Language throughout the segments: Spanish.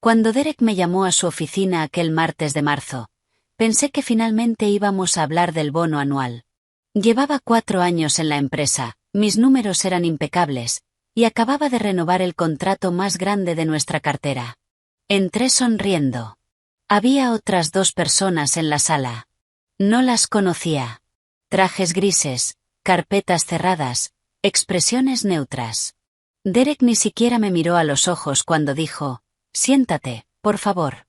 Cuando Derek me llamó a su oficina aquel martes de marzo, pensé que finalmente íbamos a hablar del bono anual. Llevaba 4 años en la empresa, mis números eran impecables, y acababa de renovar el contrato más grande de nuestra cartera. Entré sonriendo. Había otras 2 personas en la sala. No las conocía. Trajes grises, carpetas cerradas, expresiones neutras. Derek ni siquiera me miró a los ojos cuando dijo: «Siéntate, por favor».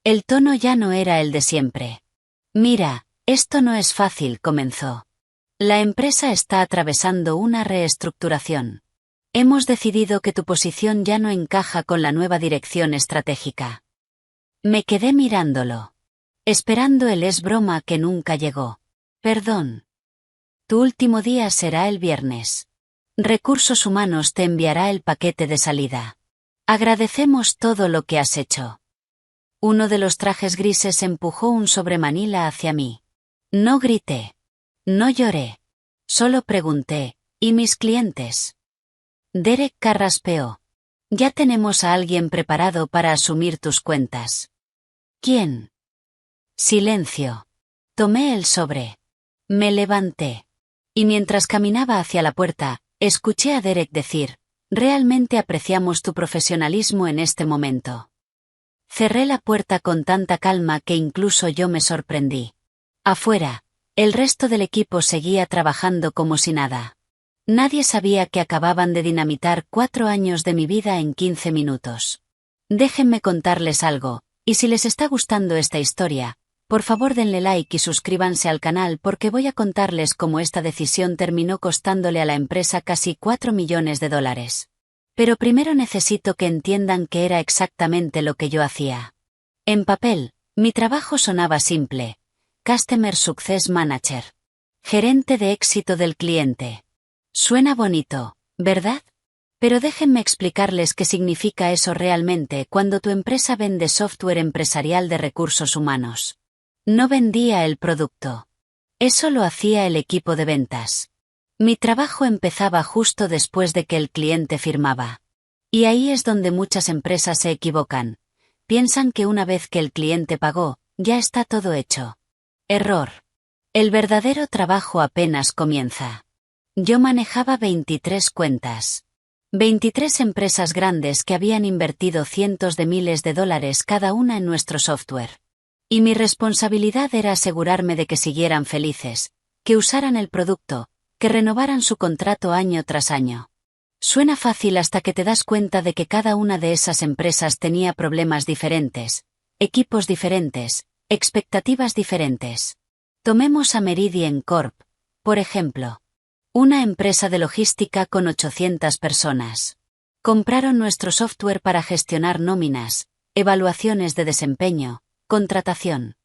El tono ya no era el de siempre. «Mira, esto no es fácil», comenzó. «La empresa está atravesando una reestructuración. Hemos decidido que tu posición ya no encaja con la nueva dirección estratégica». Me quedé mirándolo, esperando el «es broma» que nunca llegó. «Perdón. Tu último día será el viernes. Recursos Humanos te enviará el paquete de salida. Agradecemos todo lo que has hecho». Uno de los trajes grises empujó un sobremanila hacia mí. No grité. No lloré. Solo pregunté: «¿Y mis clientes?». Derek carraspeó. «Ya tenemos a alguien preparado para asumir tus cuentas». «¿Quién?». Silencio. Tomé el sobre. Me levanté. Y mientras caminaba hacia la puerta, escuché a Derek decir: «Realmente apreciamos tu profesionalismo en este momento». Cerré la puerta con tanta calma que incluso yo me sorprendí. Afuera, el resto del equipo seguía trabajando como si nada. Nadie sabía que acababan de dinamitar 4 años de mi vida en 15 minutos. Déjenme contarles algo, y si les está gustando esta historia, por favor denle like y suscríbanse al canal porque voy a contarles cómo esta decisión terminó costándole a la empresa casi $4 millones. Pero primero necesito que entiendan qué era exactamente lo que yo hacía. En papel, mi trabajo sonaba simple: Customer Success Manager. Gerente de éxito del cliente. Suena bonito, ¿verdad? Pero déjenme explicarles qué significa eso realmente cuando tu empresa vende software empresarial de recursos humanos. No vendía el producto. Eso lo hacía el equipo de ventas. Mi trabajo empezaba justo después de que el cliente firmaba. Y ahí es donde muchas empresas se equivocan. Piensan que una vez que el cliente pagó, ya está todo hecho. Error. El verdadero trabajo apenas comienza. Yo manejaba 23 cuentas. 23 empresas grandes que habían invertido cientos de miles de dólares cada una en nuestro software. Y mi responsabilidad era asegurarme de que siguieran felices, que usaran el producto, que renovaran su contrato año tras año. Suena fácil hasta que te das cuenta de que cada una de esas empresas tenía problemas diferentes, equipos diferentes, expectativas diferentes. Tomemos a Meridian Corp, por ejemplo. Una empresa de logística con 800 personas. Compraron nuestro software para gestionar nóminas, evaluaciones de desempeño, contratación.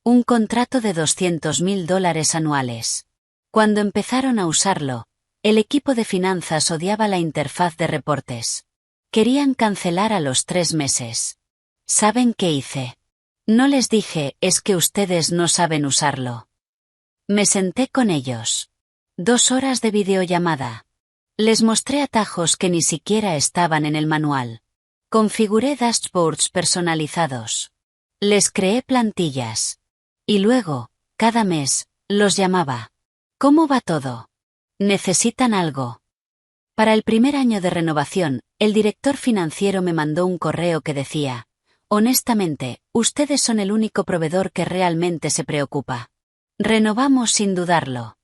Un contrato de $200.000 anuales. Cuando empezaron a usarlo, el equipo de finanzas odiaba la interfaz de reportes. Querían cancelar a los 3 meses. ¿Saben qué hice? No les dije: «Es que ustedes no saben usarlo». Me senté con ellos. 2 horas de videollamada. Les mostré atajos que ni siquiera estaban en el manual. Configuré dashboards personalizados. Les creé plantillas. Y luego, cada mes, los llamaba. «¿Cómo va todo? ¿Necesitan algo?». Para el primer año de renovación, el director financiero me mandó un correo que decía: «Honestamente, ustedes son el único proveedor que realmente se preocupa. Renovamos sin dudarlo».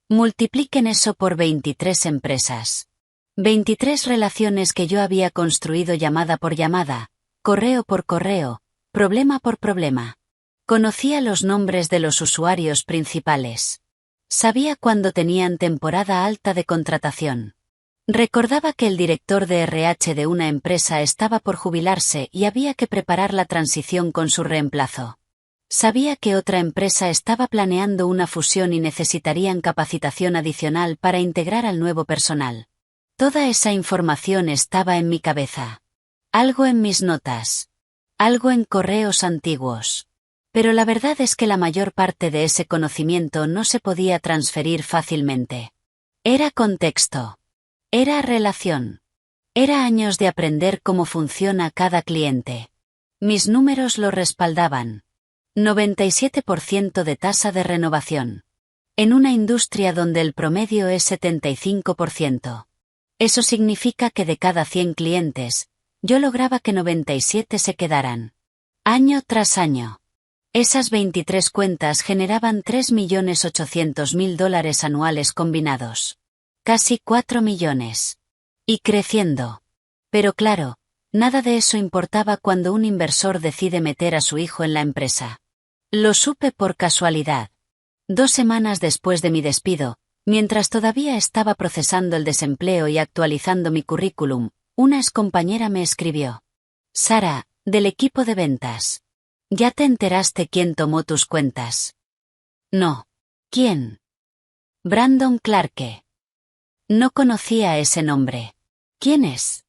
Multipliquen eso por 23 empresas. 23 relaciones que yo había construido llamada por llamada, correo por correo, problema por problema. Conocía los nombres de los usuarios principales. Sabía cuándo tenían temporada alta de contratación. Recordaba que el director de RH de una empresa estaba por jubilarse y había que preparar la transición con su reemplazo. Sabía que otra empresa estaba planeando una fusión y necesitarían capacitación adicional para integrar al nuevo personal. Toda esa información estaba en mi cabeza. Algo en mis notas. Algo en correos antiguos. Pero la verdad es que la mayor parte de ese conocimiento no se podía transferir fácilmente. Era contexto. Era relación. Era años de aprender cómo funciona cada cliente. Mis números lo respaldaban. 97% de tasa de renovación. En una industria donde el promedio es 75%. Eso significa que de cada 100 clientes, yo lograba que 97 se quedaran. Año tras año. Esas 23 cuentas generaban $3.800.000 anuales combinados. Casi 4 millones. Y creciendo. Pero claro, nada de eso importaba cuando un inversor decide meter a su hijo en la empresa. Lo supe por casualidad. 2 semanas después de mi despido, mientras todavía estaba procesando el desempleo y actualizando mi currículum, una excompañera me escribió. Sara, del equipo de ventas. ¿Ya te enteraste quién tomó tus cuentas? No. ¿Quién? Brandon Clarke. No conocía ese nombre. ¿Quién es?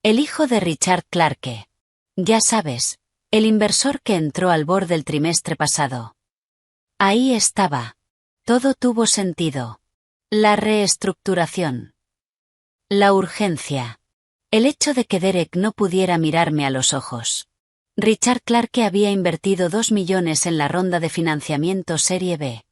El hijo de Richard Clarke. Ya sabes, el inversor que entró al board del trimestre pasado. Ahí estaba. Todo tuvo sentido. La reestructuración. La urgencia. El hecho de que Derek no pudiera mirarme a los ojos. Richard Clarke había invertido 2 millones en la ronda de financiamiento Serie B.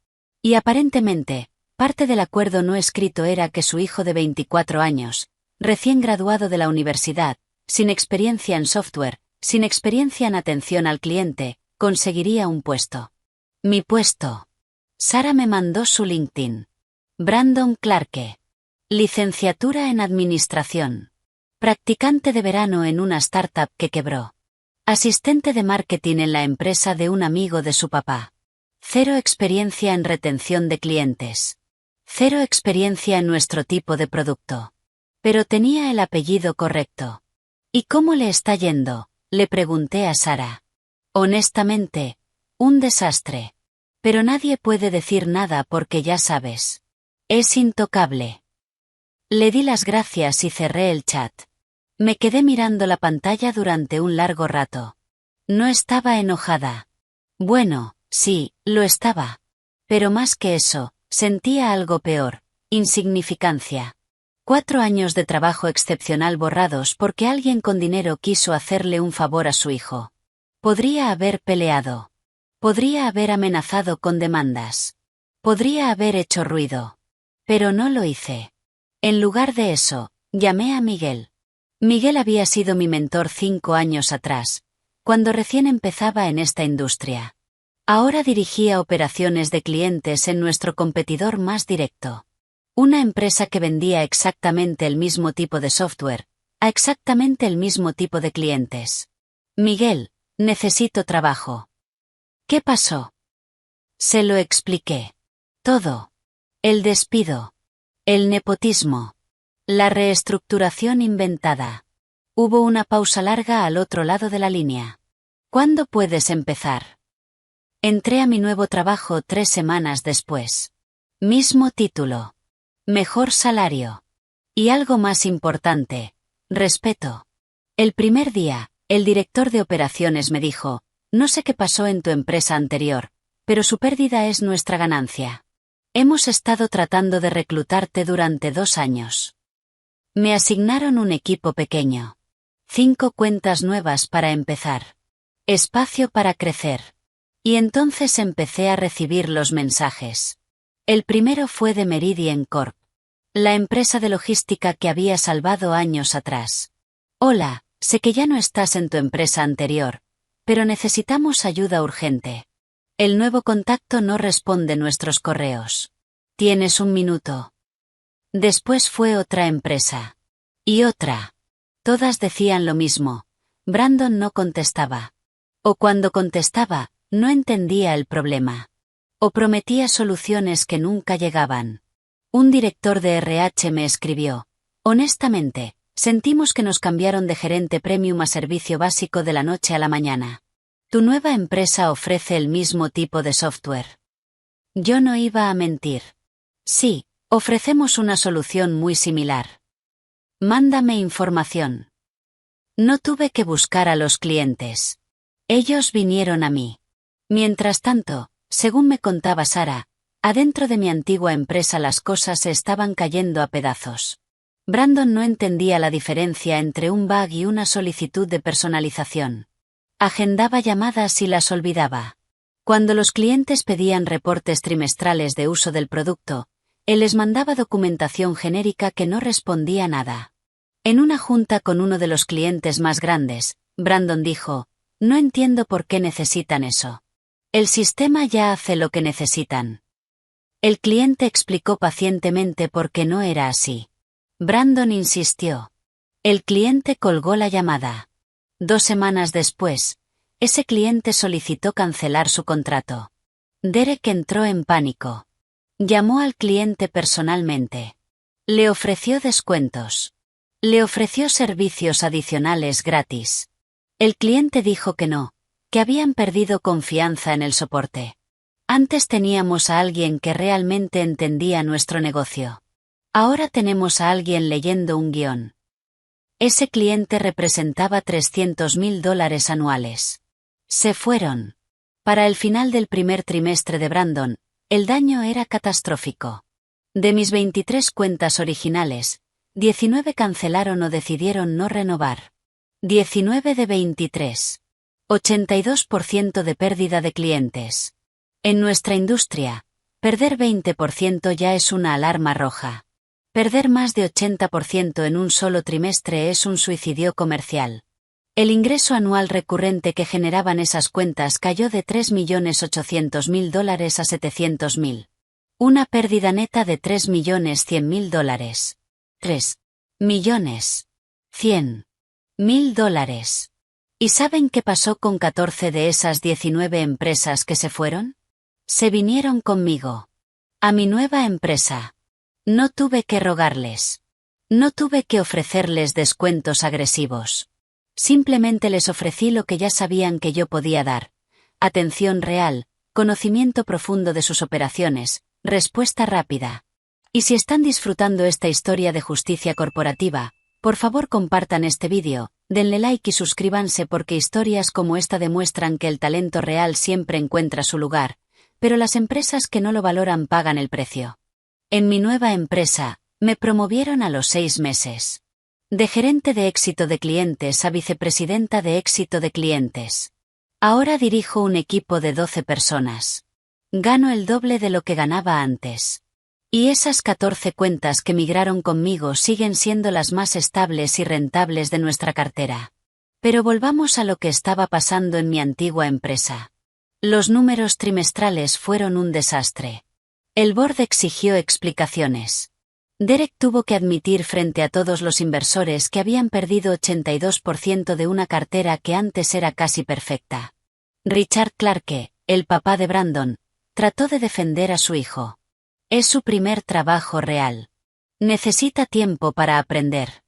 Y aparentemente, parte del acuerdo no escrito era que su hijo de 24 años, recién graduado de la universidad, sin experiencia en software, sin experiencia en atención al cliente, conseguiría un puesto. Mi puesto. Sara me mandó su LinkedIn. Brandon Clarke. Licenciatura en Administración. Practicante de verano en una startup que quebró. Asistente de marketing en la empresa de un amigo de su papá. 0 experiencia en retención de clientes. 0 experiencia en nuestro tipo de producto. Pero tenía el apellido correcto. ¿Y cómo le está yendo?, le pregunté a Sara. Honestamente, un desastre. Pero nadie puede decir nada porque ya sabes. Es intocable. Le di las gracias y cerré el chat. Me quedé mirando la pantalla durante un largo rato. No estaba enojada. Bueno, sí, lo estaba. Pero más que eso, sentía algo peor, insignificancia. 4 años de trabajo excepcional borrados porque alguien con dinero quiso hacerle un favor a su hijo. Podría haber peleado. Podría haber amenazado con demandas. Podría haber hecho ruido. Pero no lo hice. En lugar de eso, llamé a Miguel. Miguel había sido mi mentor 5 años atrás, cuando recién empezaba en esta industria. Ahora dirigía operaciones de clientes en nuestro competidor más directo. Una empresa que vendía exactamente el mismo tipo de software, a exactamente el mismo tipo de clientes. Miguel, necesito trabajo. ¿Qué pasó? Se lo expliqué. Todo. El despido. El nepotismo. La reestructuración inventada. Hubo una pausa larga al otro lado de la línea. ¿Cuándo puedes empezar? Entré a mi nuevo trabajo 3 semanas después. Mismo título. Mejor salario. Y algo más importante, respeto. El primer día, el director de operaciones me dijo, no sé qué pasó en tu empresa anterior, pero su pérdida es nuestra ganancia. Hemos estado tratando de reclutarte durante 2 años. Me asignaron un equipo pequeño. 5 cuentas nuevas para empezar. Espacio para crecer. Y entonces empecé a recibir los mensajes. El primero fue de Meridian Corp, la empresa de logística que había salvado años atrás. Hola, sé que ya no estás en tu empresa anterior, pero necesitamos ayuda urgente. El nuevo contacto no responde nuestros correos. ¿Tienes un minuto? Después fue otra empresa. Y otra. Todas decían lo mismo. Brandon no contestaba. O cuando contestaba, no entendía el problema. O prometía soluciones que nunca llegaban. Un director de RH me escribió. Honestamente, sentimos que nos cambiaron de gerente premium a servicio básico de la noche a la mañana. Tu nueva empresa ofrece el mismo tipo de software. Yo no iba a mentir. Sí, ofrecemos una solución muy similar. Mándame información. No tuve que buscar a los clientes. Ellos vinieron a mí. Mientras tanto, según me contaba Sara, adentro de mi antigua empresa las cosas se estaban cayendo a pedazos. Brandon no entendía la diferencia entre un bug y una solicitud de personalización. Agendaba llamadas y las olvidaba. Cuando los clientes pedían reportes trimestrales de uso del producto, él les mandaba documentación genérica que no respondía nada. En una junta con uno de los clientes más grandes, Brandon dijo: «No entiendo por qué necesitan eso. El sistema ya hace lo que necesitan». El cliente explicó pacientemente por qué no era así. Brandon insistió. El cliente colgó la llamada. 2 semanas después, ese cliente solicitó cancelar su contrato. Derek entró en pánico. Llamó al cliente personalmente. Le ofreció descuentos. Le ofreció servicios adicionales gratis. El cliente dijo que no, que habían perdido confianza en el soporte. Antes teníamos a alguien que realmente entendía nuestro negocio. Ahora tenemos a alguien leyendo un guión. Ese cliente representaba $300,000 anuales. Se fueron. Para el final del primer trimestre de Brandon, el daño era catastrófico. De mis 23 cuentas originales, 19 cancelaron o decidieron no renovar. 19 de 23. 82% de pérdida de clientes. En nuestra industria, perder 20% ya es una alarma roja. Perder más de 80% en un solo trimestre es un suicidio comercial. El ingreso anual recurrente que generaban esas cuentas cayó de $3.800.000 a $700.000. Una pérdida neta de $3.100.000. $3.100.000. ¿Y saben qué pasó con 14 de esas 19 empresas que se fueron? Se vinieron conmigo. A mi nueva empresa. No tuve que rogarles. No tuve que ofrecerles descuentos agresivos. Simplemente les ofrecí lo que ya sabían que yo podía dar: atención real, conocimiento profundo de sus operaciones, respuesta rápida. Y si están disfrutando esta historia de justicia corporativa, por favor compartan este vídeo, denle like y suscríbanse, porque historias como esta demuestran que el talento real siempre encuentra su lugar, pero las empresas que no lo valoran pagan el precio. En mi nueva empresa, me promovieron a los 6 meses. De gerente de éxito de clientes a vicepresidenta de éxito de clientes. Ahora dirijo un equipo de 12 personas. Gano el doble de lo que ganaba antes. Y esas 14 cuentas que migraron conmigo siguen siendo las más estables y rentables de nuestra cartera. Pero volvamos a lo que estaba pasando en mi antigua empresa. Los números trimestrales fueron un desastre. El board exigió explicaciones. Derek tuvo que admitir frente a todos los inversores que habían perdido 82% de una cartera que antes era casi perfecta. Richard Clarke, el papá de Brandon, trató de defender a su hijo. Es su primer trabajo real. Necesita tiempo para aprender.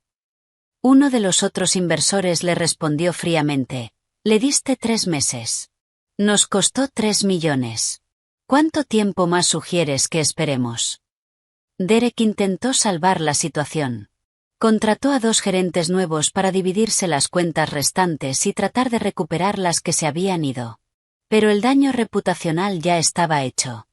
Uno de los otros inversores le respondió fríamente: «Le diste 3 meses. Nos costó 3 millones. ¿Cuánto tiempo más sugieres que esperemos?» Derek intentó salvar la situación. Contrató a 2 gerentes nuevos para dividirse las cuentas restantes y tratar de recuperar las que se habían ido. Pero el daño reputacional ya estaba hecho.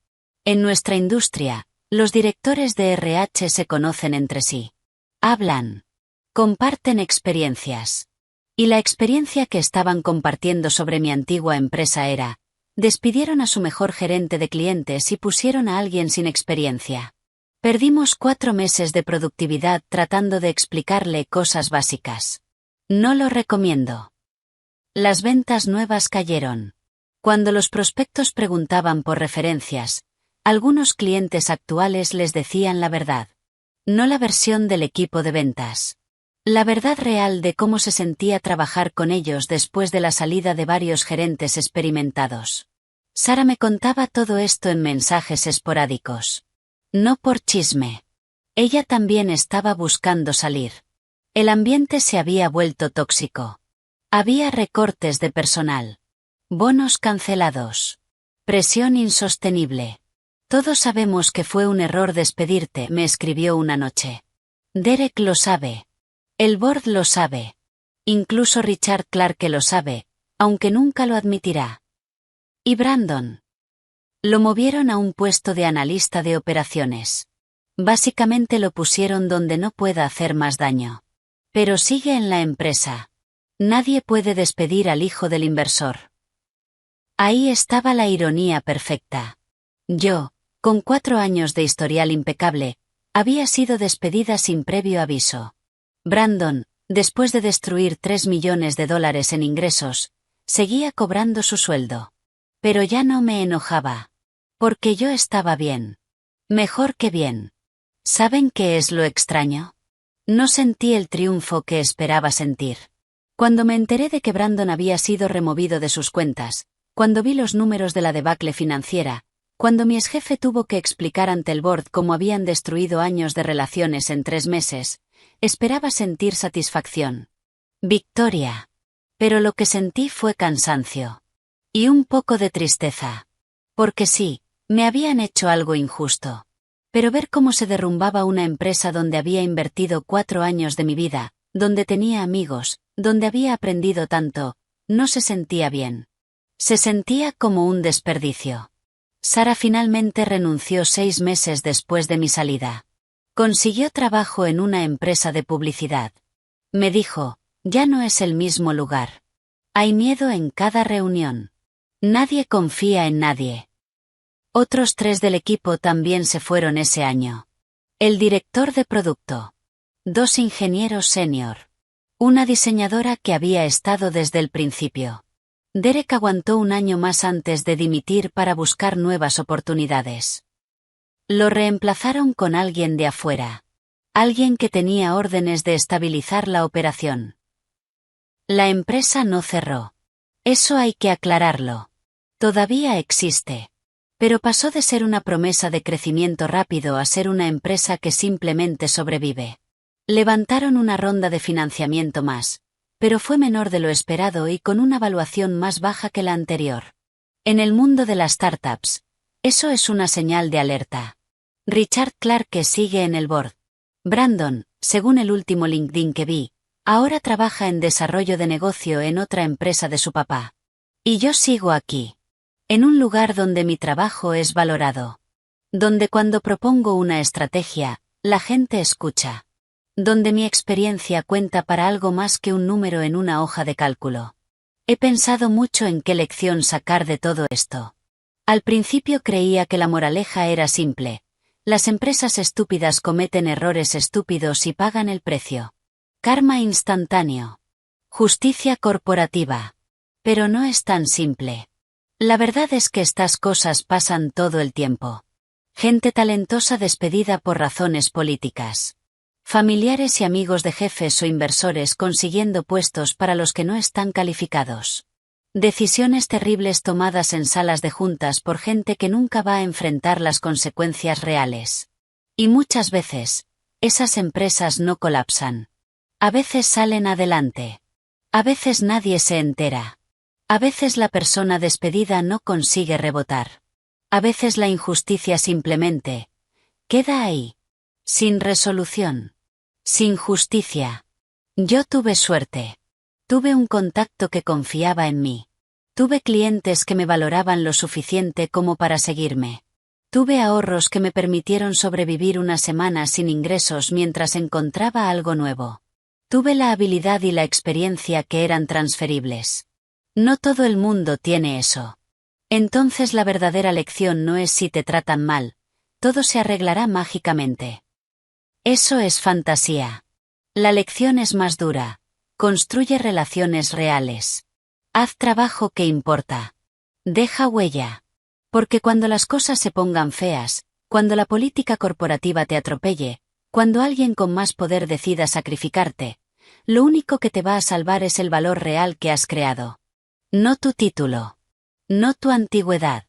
En nuestra industria, los directores de RH se conocen entre sí. Hablan. Comparten experiencias. Y la experiencia que estaban compartiendo sobre mi antigua empresa era: despidieron a su mejor gerente de clientes y pusieron a alguien sin experiencia. Perdimos 4 meses de productividad tratando de explicarle cosas básicas. No lo recomiendo. Las ventas nuevas cayeron. Cuando los prospectos preguntaban por referencias, algunos clientes actuales les decían la verdad. No la versión del equipo de ventas. La verdad real de cómo se sentía trabajar con ellos después de la salida de varios gerentes experimentados. Sara me contaba todo esto en mensajes esporádicos. No por chisme. Ella también estaba buscando salir. El ambiente se había vuelto tóxico. Había recortes de personal. Bonos cancelados. Presión insostenible. Todos sabemos que fue un error despedirte, me escribió una noche. Derek lo sabe. El board lo sabe. Incluso Richard Clarke lo sabe, aunque nunca lo admitirá. ¿Y Brandon? Lo movieron a un puesto de analista de operaciones. Básicamente lo pusieron donde no pueda hacer más daño. Pero sigue en la empresa. Nadie puede despedir al hijo del inversor. Ahí estaba la ironía perfecta. Yo, con 4 años de historial impecable, había sido despedida sin previo aviso. Brandon, después de destruir $3 millones en ingresos, seguía cobrando su sueldo. Pero ya no me enojaba. Porque yo estaba bien. Mejor que bien. ¿Saben qué es lo extraño? No sentí el triunfo que esperaba sentir. Cuando me enteré de que Brandon había sido removido de sus cuentas, cuando vi los números de la debacle financiera, cuando mi exjefe tuvo que explicar ante el board cómo habían destruido años de relaciones en 3 meses, esperaba sentir satisfacción. Victoria. Pero lo que sentí fue cansancio. Y un poco de tristeza. Porque sí, me habían hecho algo injusto. Pero ver cómo se derrumbaba una empresa donde había invertido 4 años de mi vida, donde tenía amigos, donde había aprendido tanto, no se sentía bien. Se sentía como un desperdicio. Sara finalmente renunció 6 meses después de mi salida. Consiguió trabajo en una empresa de publicidad. Me dijo, ya no es el mismo lugar. Hay miedo en cada reunión. Nadie confía en nadie. Otros 3 del equipo también se fueron ese año. El director de producto. 2 ingenieros senior. Una diseñadora que había estado desde el principio. Derek aguantó un año más antes de dimitir para buscar nuevas oportunidades. Lo reemplazaron con alguien de afuera. Alguien que tenía órdenes de estabilizar la operación. La empresa no cerró. Eso hay que aclararlo. Todavía existe. Pero pasó de ser una promesa de crecimiento rápido a ser una empresa que simplemente sobrevive. Levantaron una ronda de financiamiento más, pero fue menor de lo esperado y con una evaluación más baja que la anterior. En el mundo de las startups, eso es una señal de alerta. Richard Clarke sigue en el board. Brandon, según el último LinkedIn que vi, ahora trabaja en desarrollo de negocio en otra empresa de su papá. Y yo sigo aquí. En un lugar donde mi trabajo es valorado. Donde cuando propongo una estrategia, la gente escucha. Donde mi experiencia cuenta para algo más que un número en una hoja de cálculo. He pensado mucho en qué lección sacar de todo esto. Al principio creía que la moraleja era simple. Las empresas estúpidas cometen errores estúpidos y pagan el precio. Karma instantáneo. Justicia corporativa. Pero no es tan simple. La verdad es que estas cosas pasan todo el tiempo. Gente talentosa despedida por razones políticas. Familiares y amigos de jefes o inversores consiguiendo puestos para los que no están calificados. Decisiones terribles tomadas en salas de juntas por gente que nunca va a enfrentar las consecuencias reales. Y muchas veces, esas empresas no colapsan. A veces salen adelante. A veces nadie se entera. A veces la persona despedida no consigue rebotar. A veces la injusticia simplemente queda ahí. Sin resolución. Sin justicia. Yo tuve suerte. Tuve un contacto que confiaba en mí. Tuve clientes que me valoraban lo suficiente como para seguirme. Tuve ahorros que me permitieron sobrevivir una semana sin ingresos mientras encontraba algo nuevo. Tuve la habilidad y la experiencia que eran transferibles. No todo el mundo tiene eso. Entonces la verdadera lección no es si te tratan mal, todo se arreglará mágicamente. Eso es fantasía. La lección es más dura. Construye relaciones reales. Haz trabajo que importa. Deja huella. Porque cuando las cosas se pongan feas, cuando la política corporativa te atropelle, cuando alguien con más poder decida sacrificarte, lo único que te va a salvar es el valor real que has creado. No tu título. No tu antigüedad.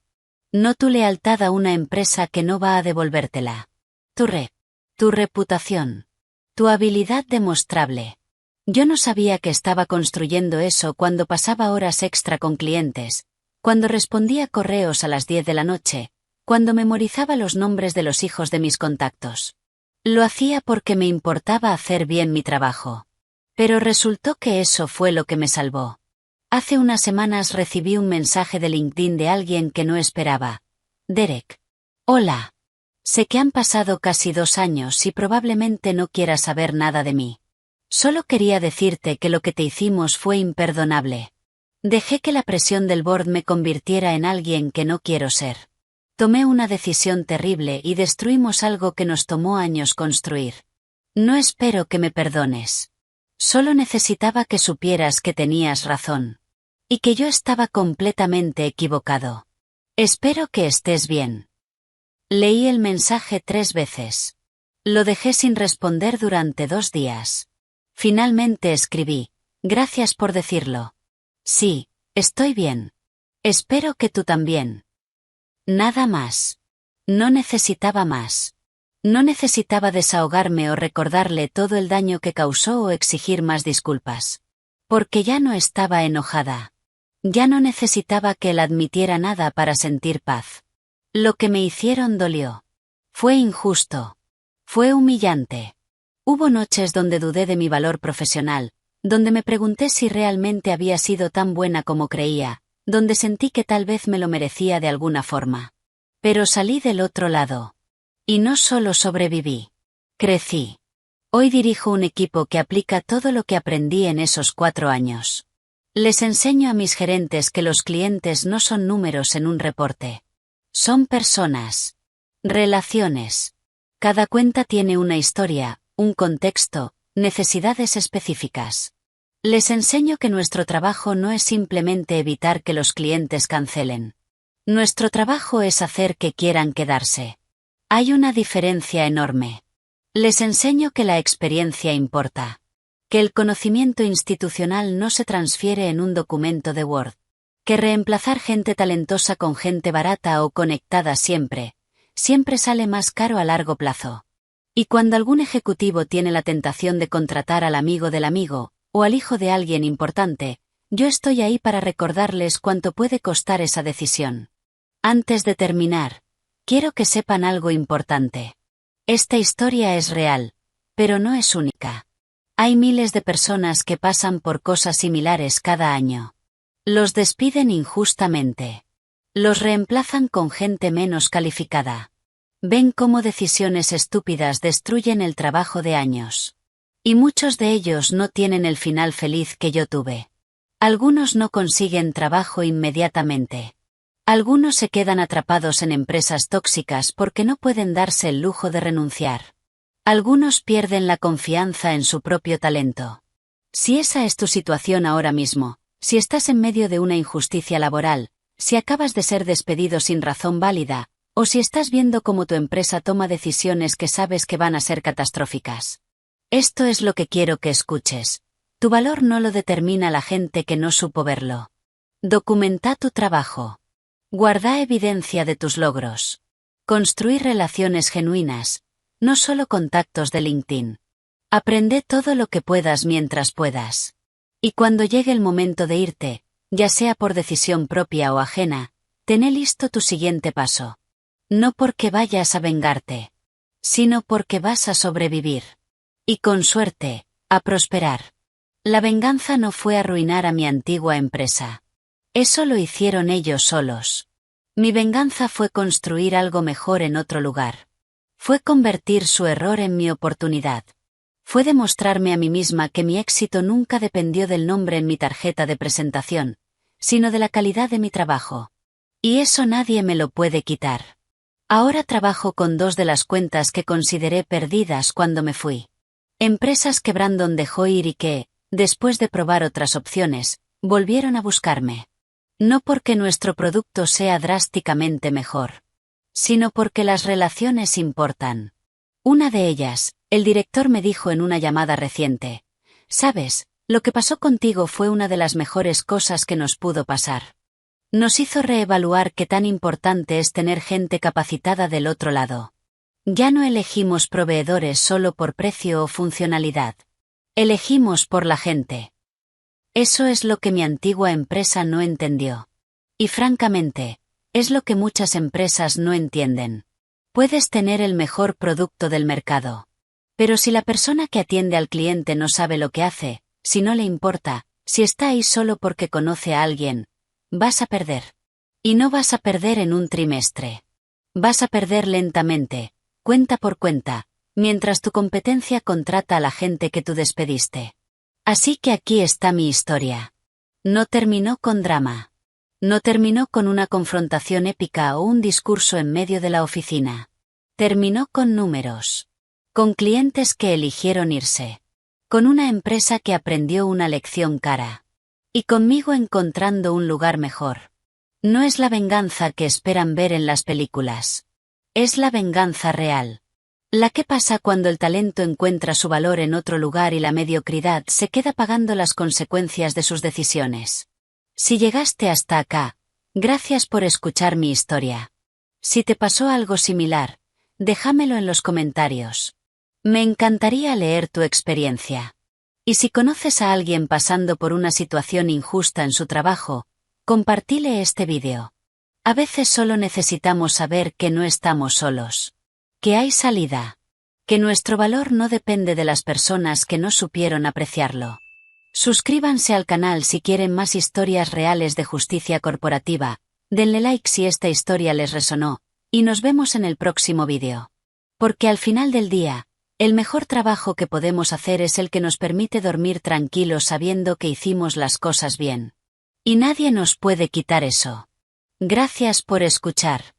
No tu lealtad a una empresa que no va a devolvértela. Tu reputación. Tu habilidad demostrable. Yo no sabía que estaba construyendo eso cuando pasaba horas extra con clientes, cuando respondía correos a las 10 de la noche, cuando memorizaba los nombres de los hijos de mis contactos. Lo hacía porque me importaba hacer bien mi trabajo. Pero resultó que eso fue lo que me salvó. Hace unas semanas recibí un mensaje de LinkedIn de alguien que no esperaba. Derek. Hola. Sé que han pasado casi 2 años y probablemente no quieras saber nada de mí. Solo quería decirte que lo que te hicimos fue imperdonable. Dejé que la presión del board me convirtiera en alguien que no quiero ser. Tomé una decisión terrible y destruimos algo que nos tomó años construir. No espero que me perdones. Solo necesitaba que supieras que tenías razón. Y que yo estaba completamente equivocado. Espero que estés bien. Leí el mensaje 3 veces. Lo dejé sin responder durante 2 días. Finalmente escribí: gracias por decirlo. Sí, estoy bien. Espero que tú también. Nada más. No necesitaba más. No necesitaba desahogarme o recordarle todo el daño que causó o exigir más disculpas. Porque ya no estaba enojada. Ya no necesitaba que él admitiera nada para sentir paz. Lo que me hicieron dolió. Fue injusto. Fue humillante. Hubo noches donde dudé de mi valor profesional, donde me pregunté si realmente había sido tan buena como creía, donde sentí que tal vez me lo merecía de alguna forma. Pero salí del otro lado. Y no solo sobreviví. Crecí. Hoy dirijo un equipo que aplica todo lo que aprendí en esos 4 años. Les enseño a mis gerentes que los clientes no son números en un reporte. Son personas. Relaciones. Cada cuenta tiene una historia, un contexto, necesidades específicas. Les enseño que nuestro trabajo no es simplemente evitar que los clientes cancelen. Nuestro trabajo es hacer que quieran quedarse. Hay una diferencia enorme. Les enseño que la experiencia importa. Que el conocimiento institucional no se transfiere en un documento de Word. Que reemplazar gente talentosa con gente barata o conectada siempre sale más caro a largo plazo. Y cuando algún ejecutivo tiene la tentación de contratar al amigo del amigo, o al hijo de alguien importante, yo estoy ahí para recordarles cuánto puede costar esa decisión. Antes de terminar, quiero que sepan algo importante. Esta historia es real, pero no es única. Hay miles de personas que pasan por cosas similares cada año. Los despiden injustamente. Los reemplazan con gente menos calificada. Ven cómo decisiones estúpidas destruyen el trabajo de años. Y muchos de ellos no tienen el final feliz que yo tuve. Algunos no consiguen trabajo inmediatamente. Algunos se quedan atrapados en empresas tóxicas porque no pueden darse el lujo de renunciar. Algunos pierden la confianza en su propio talento. Si esa es tu situación ahora mismo, si estás en medio de una injusticia laboral, si acabas de ser despedido sin razón válida, o si estás viendo cómo tu empresa toma decisiones que sabes que van a ser catastróficas. Esto es lo que quiero que escuches. Tu valor no lo determina la gente que no supo verlo. Documenta tu trabajo. Guarda evidencia de tus logros. Construir relaciones genuinas, no solo contactos de LinkedIn. Aprende todo lo que puedas mientras puedas. Y cuando llegue el momento de irte, ya sea por decisión propia o ajena, ten listo tu siguiente paso. No porque vayas a vengarte, sino porque vas a sobrevivir. Y con suerte, a prosperar. La venganza no fue arruinar a mi antigua empresa. Eso lo hicieron ellos solos. Mi venganza fue construir algo mejor en otro lugar. Fue convertir su error en mi oportunidad. Fue demostrarme a mí misma que mi éxito nunca dependió del nombre en mi tarjeta de presentación, sino de la calidad de mi trabajo. Y eso nadie me lo puede quitar. Ahora trabajo con 2 de las cuentas que consideré perdidas cuando me fui. Empresas que Brandon dejó ir y que, después de probar otras opciones, volvieron a buscarme. No porque nuestro producto sea drásticamente mejor, sino porque las relaciones importan. Una de ellas, el director me dijo en una llamada reciente: «Sabes, lo que pasó contigo fue una de las mejores cosas que nos pudo pasar. Nos hizo reevaluar qué tan importante es tener gente capacitada del otro lado. Ya no elegimos proveedores solo por precio o funcionalidad. Elegimos por la gente». Eso es lo que mi antigua empresa no entendió. Y francamente, es lo que muchas empresas no entienden. Puedes tener el mejor producto del mercado. Pero si la persona que atiende al cliente no sabe lo que hace, si no le importa, si está ahí solo porque conoce a alguien, vas a perder. Y no vas a perder en un trimestre. Vas a perder lentamente, cuenta por cuenta, mientras tu competencia contrata a la gente que tú despediste. Así que aquí está mi historia. No terminó con drama. No terminó con una confrontación épica o un discurso en medio de la oficina. Terminó con números. Con clientes que eligieron irse. Con una empresa que aprendió una lección cara. Y conmigo encontrando un lugar mejor. No es la venganza que esperan ver en las películas. Es la venganza real. La que pasa cuando el talento encuentra su valor en otro lugar y la mediocridad se queda pagando las consecuencias de sus decisiones. Si llegaste hasta acá, gracias por escuchar mi historia. Si te pasó algo similar, déjamelo en los comentarios. Me encantaría leer tu experiencia. Y si conoces a alguien pasando por una situación injusta en su trabajo, compartile este vídeo. A veces solo necesitamos saber que no estamos solos. Que hay salida. Que nuestro valor no depende de las personas que no supieron apreciarlo. Suscríbanse al canal si quieren más historias reales de justicia corporativa, denle like si esta historia les resonó, y nos vemos en el próximo vídeo. Porque al final del día, el mejor trabajo que podemos hacer es el que nos permite dormir tranquilos sabiendo que hicimos las cosas bien. Y nadie nos puede quitar eso. Gracias por escuchar.